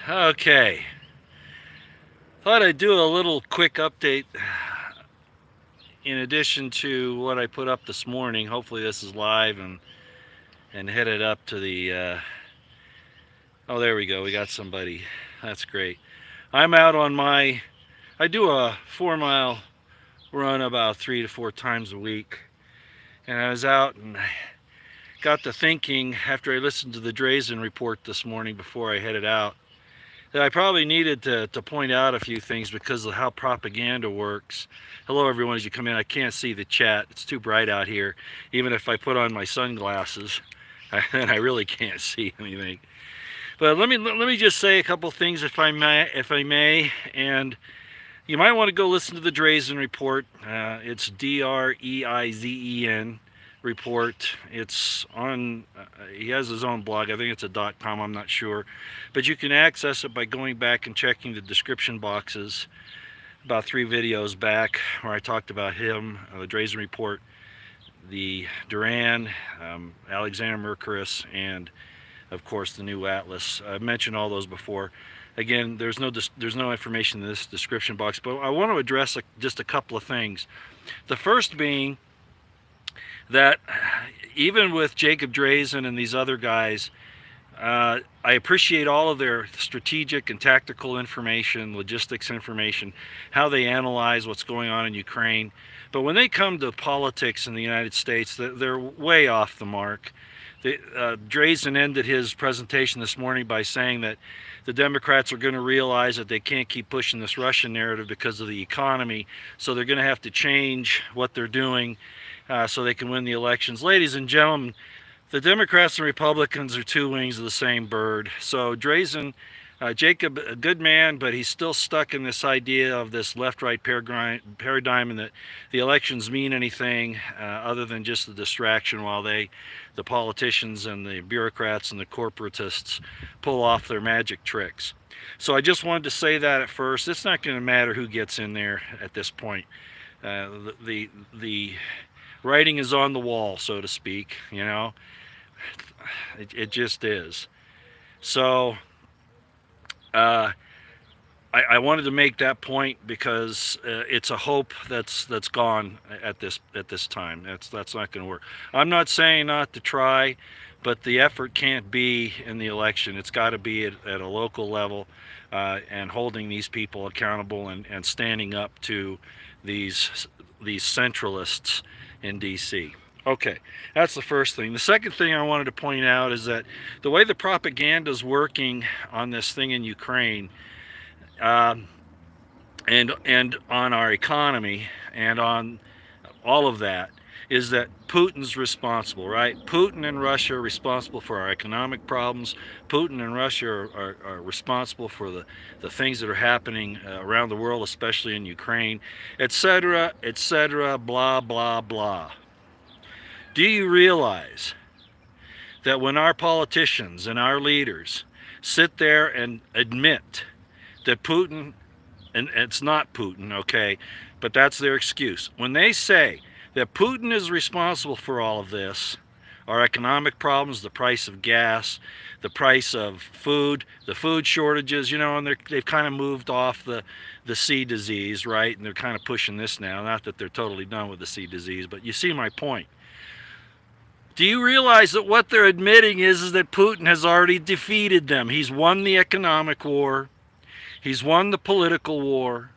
Okay, thought I'd do a little quick update in addition to what I put up this morning. Hopefully this is live and headed up to the oh, there we go. We got somebody. That's great. I'm out on my I do a 4 mile run about 3 to 4 times a week. And I was out and I got to thinking after I listened to the Drazen report this morning before I headed out that I probably needed to point out a few things because of how propaganda works. Hello, everyone, as you come in. I can't see the chat. It's too bright out here. Even if I put on my sunglasses, then I really can't see anything. But let me just say a couple things, if I may, and you might want to go listen to the Drazen report. It's Dreizen report. It's on, he has his own blog. I think it's a .com, I'm not sure. But you can access it by going back and checking the description boxes about 3 videos back where I talked about him, the Drazen report, the Duran, Alexander Mercouris, and of course the new Atlas. I've mentioned all those before. Again, there's no information in this description box, but I want to address just a couple of things. The first being that even with Jacob Drazen and these other guys, I appreciate all of their strategic and tactical information, logistics information, how they analyze what's going on in Ukraine. But when they come to politics in the United States, they're way off the mark. Drazen ended his presentation this morning by saying that the Democrats are going to realize that they can't keep pushing this Russian narrative because of the economy, so they're going to have to change what they're doing so they can win the elections. Ladies and gentlemen, the Democrats and Republicans are two wings of the same bird. So Drazen, Jacob, a good man, but he's still stuck in this idea of this left-right paradigm and that the elections mean anything other than just the distraction while the politicians and the bureaucrats and the corporatists pull off their magic tricks. So I just wanted to say that at first. It's not going to matter who gets in there at this point. The writing is on the wall, so to speak, you know. It just is. So I wanted to make that point because it's a hope that's gone at this time. That's not going to work. I'm not saying not to try, but the effort can't be in the election. It's got to be at a local level and holding these people accountable and standing up to these centralists in D.C. Okay, that's the first thing. The second thing I wanted to point out is that the way the propaganda is working on this thing in Ukraine, and on our economy and on all of that, is that Putin's responsible, right? Putin and Russia are responsible for our economic problems. Putin and Russia are responsible for the things that are happening around the world, especially in Ukraine, etc., etc., blah, blah, blah. Do you realize that when our politicians and our leaders sit there and admit that Putin, and it's not Putin, okay, but that's their excuse. When they say that Putin is responsible for all of this, our economic problems, the price of gas, the price of food, the food shortages, you know, and they've kind of moved off the C disease, right? And they're kind of pushing this now. Not that they're totally done with the C disease, but you see my point. Do you realize that what they're admitting is that Putin has already defeated them? He's won the economic war. He's won the political war.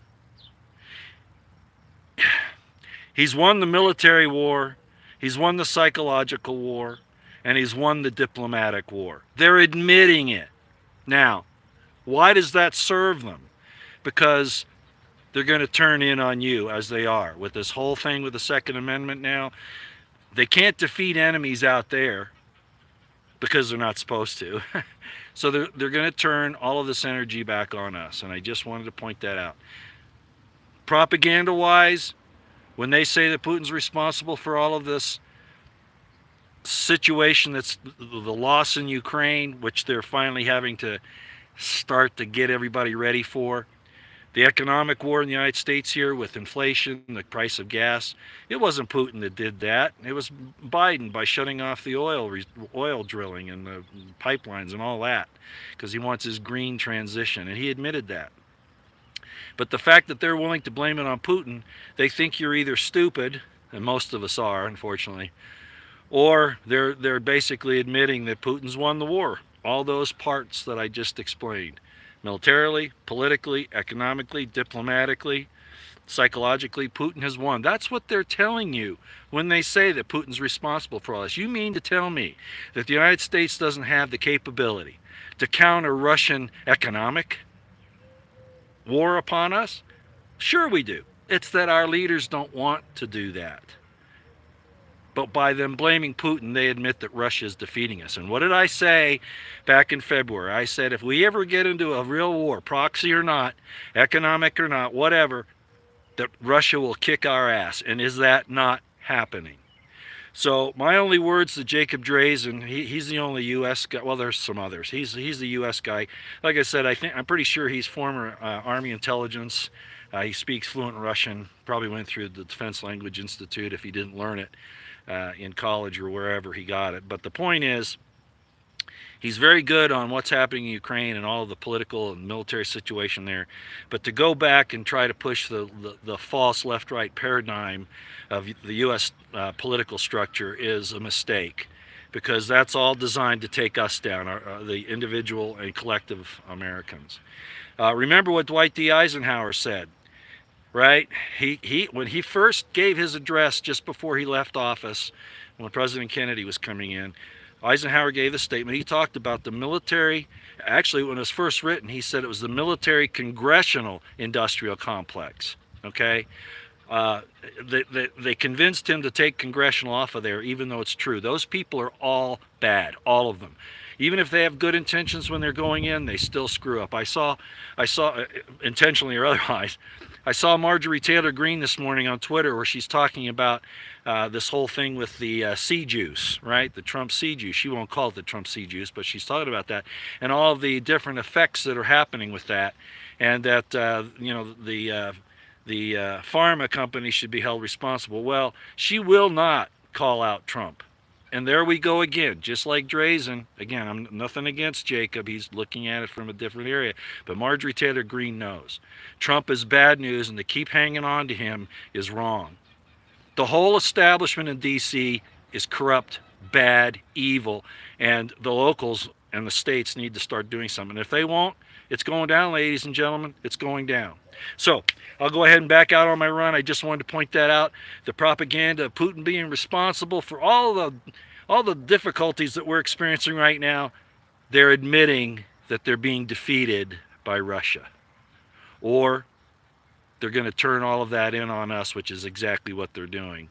He's won the military war. He's won the psychological war. And he's won the diplomatic war. They're admitting it. Now, why does that serve them? Because they're going to turn in on you, as they are. With this whole thing with the Second Amendment now, they can't defeat enemies out there because they're not supposed to. So they're going to turn all of this energy back on us, and I just wanted to point that out. Propaganda-wise, when they say that Putin's responsible for all of this situation, that's the loss in Ukraine, which they're finally having to start to get everybody ready for, The economic war in the United States here with inflation, the price of gas, it wasn't Putin that did that. It was Biden by shutting off the oil drilling and the pipelines and all that because he wants his green transition, and he admitted that. But the fact that they're willing to blame it on Putin, they think you're either stupid, and most of us are, unfortunately, or they're basically admitting that Putin's won the war. All those parts that I just explained. Militarily, politically, economically, diplomatically, psychologically, Putin has won. That's what they're telling you when they say that Putin's responsible for all this. You mean to tell me that the United States doesn't have the capability to counter Russian economic war upon us? Sure we do. It's that our leaders don't want to do that. But by them blaming Putin, they admit that Russia is defeating us. And what did I say back in February? I said if we ever get into a real war, proxy or not, economic or not, whatever, that Russia will kick our ass. And is that not happening? So my only words to Jacob Drazen, he's the only U.S. guy. Well, there's some others. He's the U.S. guy. Like I said, I'm pretty sure he's former Army intelligence. He speaks fluent Russian. Probably went through the Defense Language Institute if he didn't learn it in college or wherever he got it. But the point is, he's very good on what's happening in Ukraine and all of the political and military situation there. But to go back and try to push the false left-right paradigm of the U.S. Political structure is a mistake, because that's all designed to take us down, the individual and collective Americans. Remember what Dwight D. Eisenhower said, right? He when he first gave his address just before he left office, when President Kennedy was coming in, Eisenhower gave a statement. He talked about the military. Actually, when it was first written, he said it was the military congressional industrial complex. Okay? They convinced him to take congressional off of there, even though it's true. Those people are all bad, all of them. Even if they have good intentions when they're going in, they still screw up. I saw intentionally or otherwise, I saw Marjorie Taylor Greene this morning on Twitter where she's talking about this whole thing with the sea juice, right? The Trump sea juice. She won't call it the Trump sea juice, but she's talking about that and all of the different effects that are happening with that, and that the pharma company should be held responsible. Well, she will not call out Trump. And there we go again, just like Drazen. Again, I'm nothing against Jacob. He's looking at it from a different area. But Marjorie Taylor Greene knows. Trump is bad news, and to keep hanging on to him is wrong. The whole establishment in D.C. is corrupt, bad, evil, and the locals and the states need to start doing something. If they won't, it's going down, ladies and gentlemen. It's going down. So I'll go ahead and back out on my run. I just wanted to point that out. The propaganda of Putin being responsible for all the difficulties that we're experiencing right now, they're admitting that they're being defeated by Russia. Or they're going to turn all of that in on us, which is exactly what they're doing.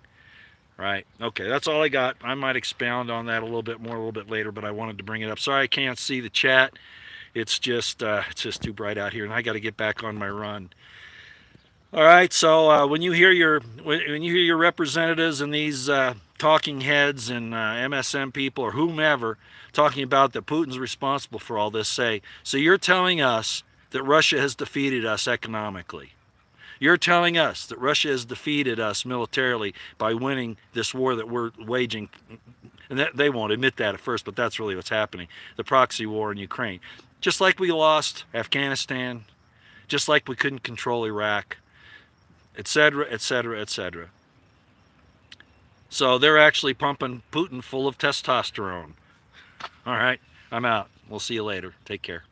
Right? Okay, that's all I got. I might expound on that a little bit more a little bit later, but I wanted to bring it up. Sorry I can't see the chat. It's just too bright out here, and I got to get back on my run. All right, so when you hear your representatives and these talking heads and MSM people or whomever talking about that Putin's responsible for all this, say, so you're telling us that Russia has defeated us economically. You're telling us that Russia has defeated us militarily by winning this war that we're waging. And they won't admit that at first, but that's really what's happening. The proxy war in Ukraine. Just like we lost Afghanistan, just like we couldn't control Iraq, etc., etc., etc. So they're actually pumping Putin full of testosterone. All right, I'm out. We'll see you later. Take care.